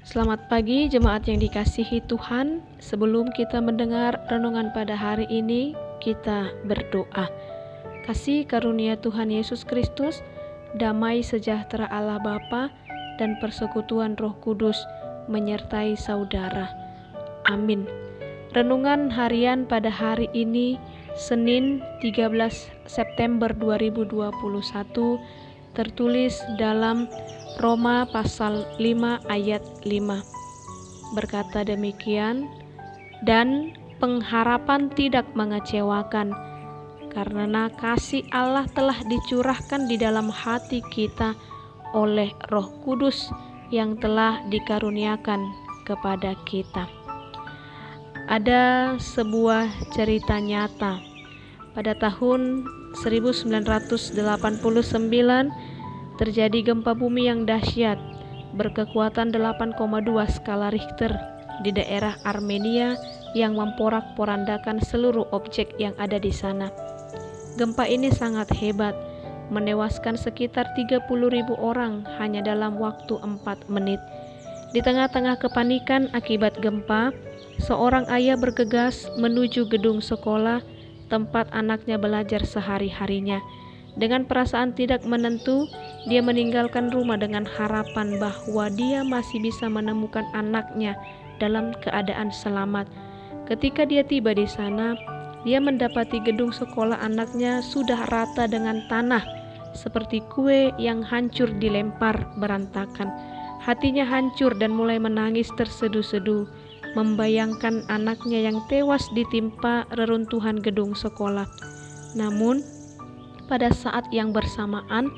Selamat pagi jemaat yang dikasihi Tuhan. Sebelum kita mendengar renungan pada hari ini, kita berdoa. Kasih karunia Tuhan Yesus Kristus, damai sejahtera Allah Bapa, dan persekutuan Roh Kudus menyertai saudara. Amin. Renungan harian pada hari ini, Senin 13 September 2021, tertulis dalam Roma pasal 5 ayat 5. Berkata demikian, dan pengharapan tidak mengecewakan, karena kasih Allah telah dicurahkan di dalam hati kita oleh Roh Kudus yang telah dikaruniakan kepada kita. Ada sebuah cerita nyata. Pada tahun 1989 terjadi gempa bumi yang dahsyat berkekuatan 8,2 skala Richter di daerah Armenia yang memporak-porandakan seluruh objek yang ada di sana. Gempa ini sangat hebat, menewaskan sekitar 30.000 orang hanya dalam waktu 4 menit. Di tengah-tengah kepanikan akibat gempa, seorang ayah bergegas menuju gedung sekolah tempat anaknya belajar sehari-harinya. Dengan perasaan tidak menentu, dia meninggalkan rumah dengan harapan bahwa dia masih bisa menemukan anaknya dalam keadaan selamat. Ketika dia tiba di sana, dia mendapati gedung sekolah anaknya sudah rata dengan tanah, seperti kue yang hancur dilempar berantakan. Hatinya hancur dan mulai menangis terseduh-seduh, membayangkan anaknya yang tewas ditimpa reruntuhan gedung sekolah. Namun, pada saat yang bersamaan,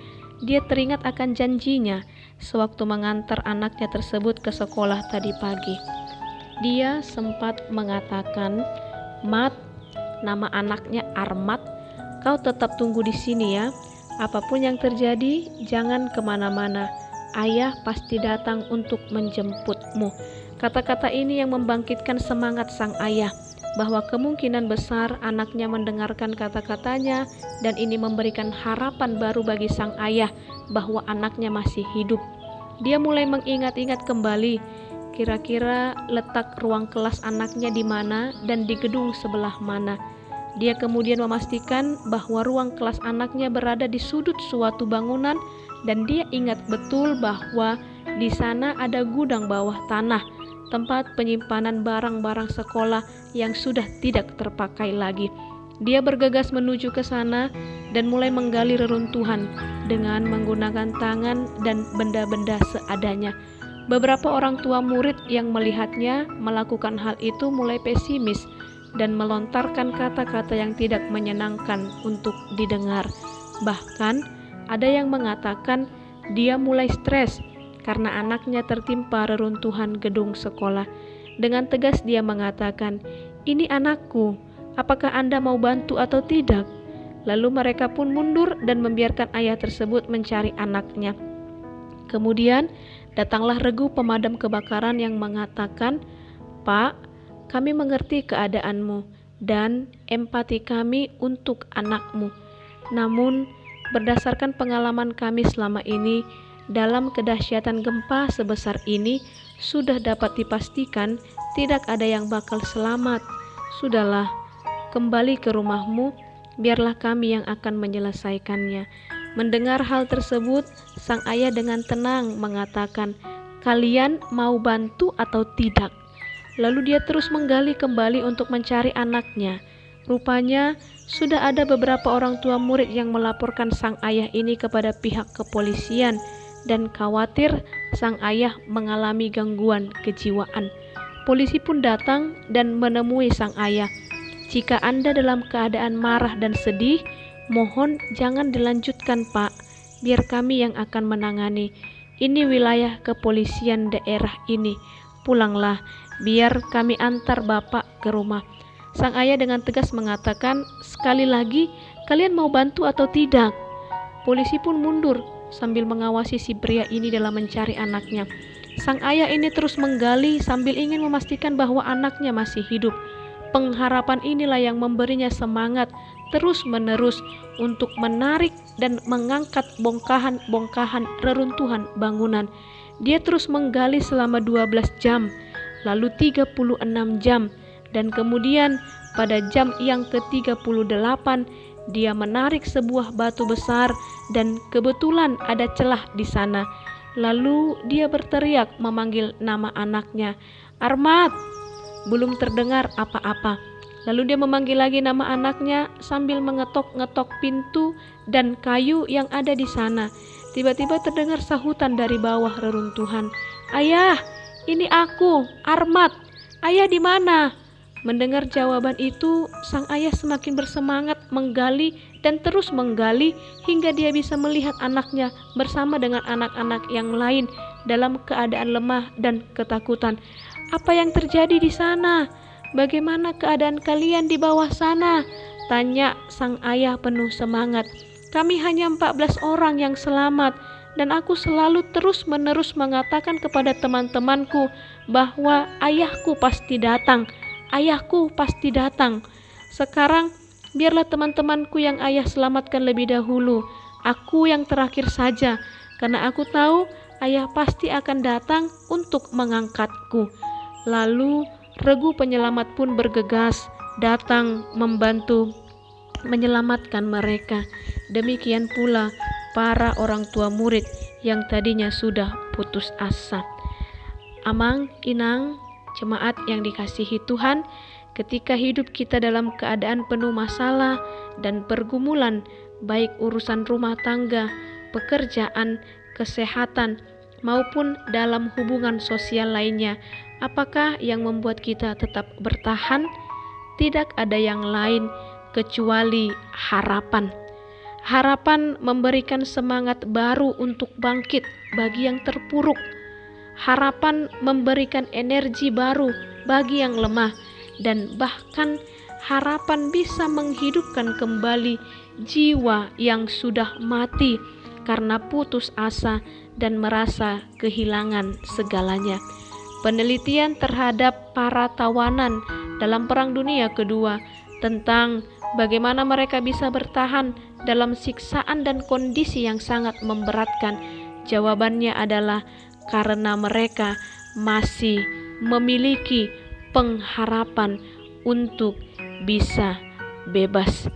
dia teringat akan janjinya sewaktu mengantar anaknya tersebut ke sekolah tadi pagi. Dia sempat mengatakan, "Mat, nama anaknya Armat, kau tetap tunggu di sini ya. Apapun yang terjadi, jangan kemana-mana. Ayah pasti datang untuk menjemputmu." Kata-kata ini yang membangkitkan semangat sang ayah, bahwa kemungkinan besar anaknya mendengarkan kata-katanya, dan ini memberikan harapan baru bagi sang ayah bahwa anaknya masih hidup. Dia mulai mengingat-ingat kembali kira-kira letak ruang kelas anaknya di mana dan di gedung sebelah mana. Dia kemudian memastikan bahwa ruang kelas anaknya berada di sudut suatu bangunan, dan dia ingat betul bahwa di sana ada gudang bawah tanah, tempat penyimpanan barang-barang sekolah yang sudah tidak terpakai lagi. Dia bergegas menuju ke sana dan mulai menggali reruntuhan dengan menggunakan tangan dan benda-benda seadanya. Beberapa orang tua murid yang melihatnya melakukan hal itu mulai pesimis dan melontarkan kata-kata yang tidak menyenangkan untuk didengar. Bahkan ada yang mengatakan dia mulai stres karena anaknya tertimpa reruntuhan gedung sekolah. Dengan tegas dia mengatakan, "Ini anakku, apakah Anda mau bantu atau tidak?" Lalu mereka pun mundur dan membiarkan ayah tersebut mencari anaknya. Kemudian datanglah regu pemadam kebakaran yang mengatakan, "Pak, kami mengerti keadaanmu dan empati kami untuk anakmu. Namun, berdasarkan pengalaman kami selama ini, dalam kedahsyatan gempa sebesar ini, sudah dapat dipastikan tidak ada yang bakal selamat. Sudahlah, kembali ke rumahmu, biarlah kami yang akan menyelesaikannya." Mendengar hal tersebut, sang ayah dengan tenang mengatakan, "Kalian mau bantu atau tidak?" Lalu dia terus menggali kembali untuk mencari anaknya. Rupanya sudah ada beberapa orang tua murid yang melaporkan sang ayah ini kepada pihak kepolisian dan khawatir sang ayah mengalami gangguan kejiwaan. Polisi pun datang dan menemui sang ayah. "Jika Anda dalam keadaan marah dan sedih, mohon jangan dilanjutkan, Pak. Biar kami yang akan menangani. Ini wilayah kepolisian daerah ini. Pulanglah, biar kami antar Bapak ke rumah." Sang ayah dengan tegas mengatakan, "Sekali lagi, kalian mau bantu atau tidak?" Polisi pun mundur sambil mengawasi si pria ini dalam mencari anaknya. Sang ayah ini terus menggali sambil ingin memastikan bahwa anaknya masih hidup. Pengharapan inilah yang memberinya semangat terus-menerus untuk menarik dan mengangkat bongkahan-bongkahan reruntuhan bangunan. Dia terus menggali selama 12 jam, lalu 36 jam, dan kemudian pada jam yang ke-38 dia menarik sebuah batu besar dan kebetulan ada celah di sana. Lalu dia berteriak memanggil nama anaknya, "Armat!" Belum terdengar apa-apa. Lalu dia memanggil lagi nama anaknya sambil mengetok-ngetok pintu dan kayu yang ada di sana. Tiba-tiba terdengar sahutan dari bawah reruntuhan, "Ayah, ini aku, Armat. Ayah di mana?" Mendengar jawaban itu, sang ayah semakin bersemangat menggali dan terus menggali hingga dia bisa melihat anaknya bersama dengan anak-anak yang lain dalam keadaan lemah dan ketakutan. "Apa yang terjadi di sana? Bagaimana keadaan kalian di bawah sana?" tanya sang ayah penuh semangat. "Kami hanya 14 orang yang selamat, dan aku selalu terus-menerus mengatakan kepada teman-temanku bahwa ayahku pasti datang. Ayahku pasti datang. Sekarang biarlah teman-temanku yang ayah selamatkan lebih dahulu. Aku yang terakhir saja, karena aku tahu ayah pasti akan datang untuk mengangkatku." Lalu regu penyelamat pun bergegas datang membantu menyelamatkan mereka. Demikian pula para orang tua murid yang tadinya sudah putus asa. Amang, Inang, jemaat yang dikasihi Tuhan, ketika hidup kita dalam keadaan penuh masalah dan pergumulan, baik urusan rumah tangga, pekerjaan, kesehatan, maupun dalam hubungan sosial lainnya, apakah yang membuat kita tetap bertahan? Tidak ada yang lain kecuali harapan. Harapan memberikan semangat baru untuk bangkit bagi yang terpuruk. Harapan memberikan energi baru bagi yang lemah, dan bahkan harapan bisa menghidupkan kembali jiwa yang sudah mati karena putus asa dan merasa kehilangan segalanya. Penelitian terhadap para tawanan dalam Perang Dunia Kedua tentang bagaimana mereka bisa bertahan dalam siksaan dan kondisi yang sangat memberatkan, jawabannya adalah karena mereka masih memiliki pengharapan untuk bisa bebas.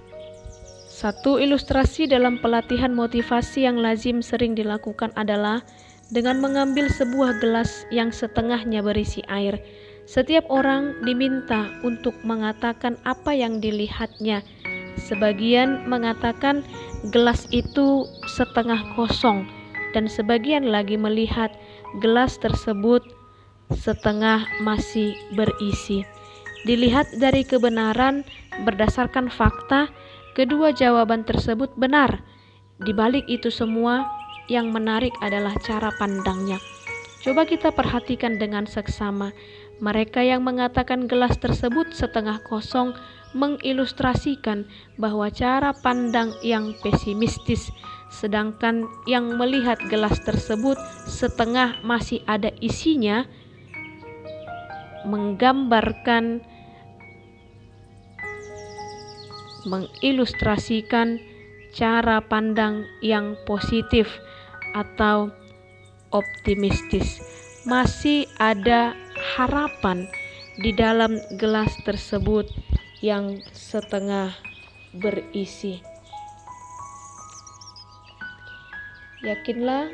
Satu ilustrasi dalam pelatihan motivasi yang lazim sering dilakukan adalah dengan mengambil sebuah gelas yang setengahnya berisi air. Setiap orang diminta untuk mengatakan apa yang dilihatnya. Sebagian mengatakan gelas itu setengah kosong, dan sebagian lagi melihat gelas tersebut setengah masih berisi. Dilihat dari kebenaran berdasarkan fakta, kedua jawaban tersebut benar. Di balik itu semua, yang menarik adalah cara pandangnya. Coba kita perhatikan dengan seksama. Mereka yang mengatakan gelas tersebut setengah kosong mengilustrasikan bahwa cara pandang yang pesimistis, sedangkan yang melihat gelas tersebut setengah masih ada isinya mengilustrasikan cara pandang yang positif atau optimistis. Masih ada harapan di dalam gelas tersebut yang setengah berisi. Yakinlah,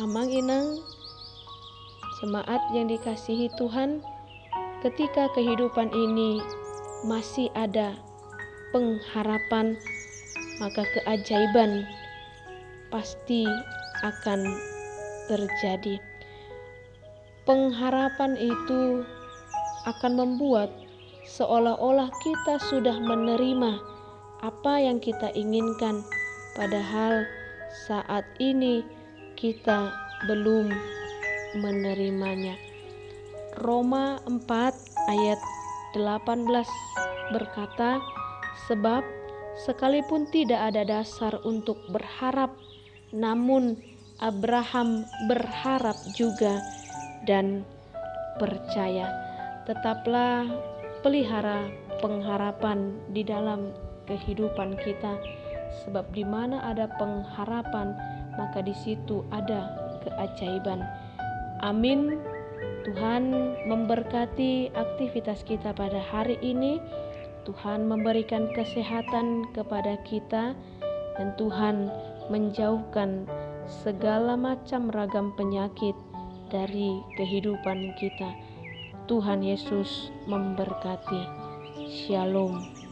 Amang, Inang, jemaat yang dikasihi Tuhan, ketika kehidupan ini masih ada pengharapan, maka keajaiban pasti akan terjadi. Pengharapan itu akan membuat seolah-olah kita sudah menerima apa yang kita inginkan, padahal saat ini kita belum menerimanya. Roma 4 ayat 18 berkata, "Sebab sekalipun tidak ada dasar untuk berharap, namun Abraham berharap juga dan percaya." Tetaplah pelihara pengharapan di dalam kehidupan kita, sebab di mana ada pengharapan, maka di situ ada keajaiban. Amin. Tuhan memberkati aktivitas kita pada hari ini. Tuhan memberikan kesehatan kepada kita, dan Tuhan menjauhkan segala macam ragam penyakit dari kehidupan kita. Tuhan Yesus memberkati. Shalom.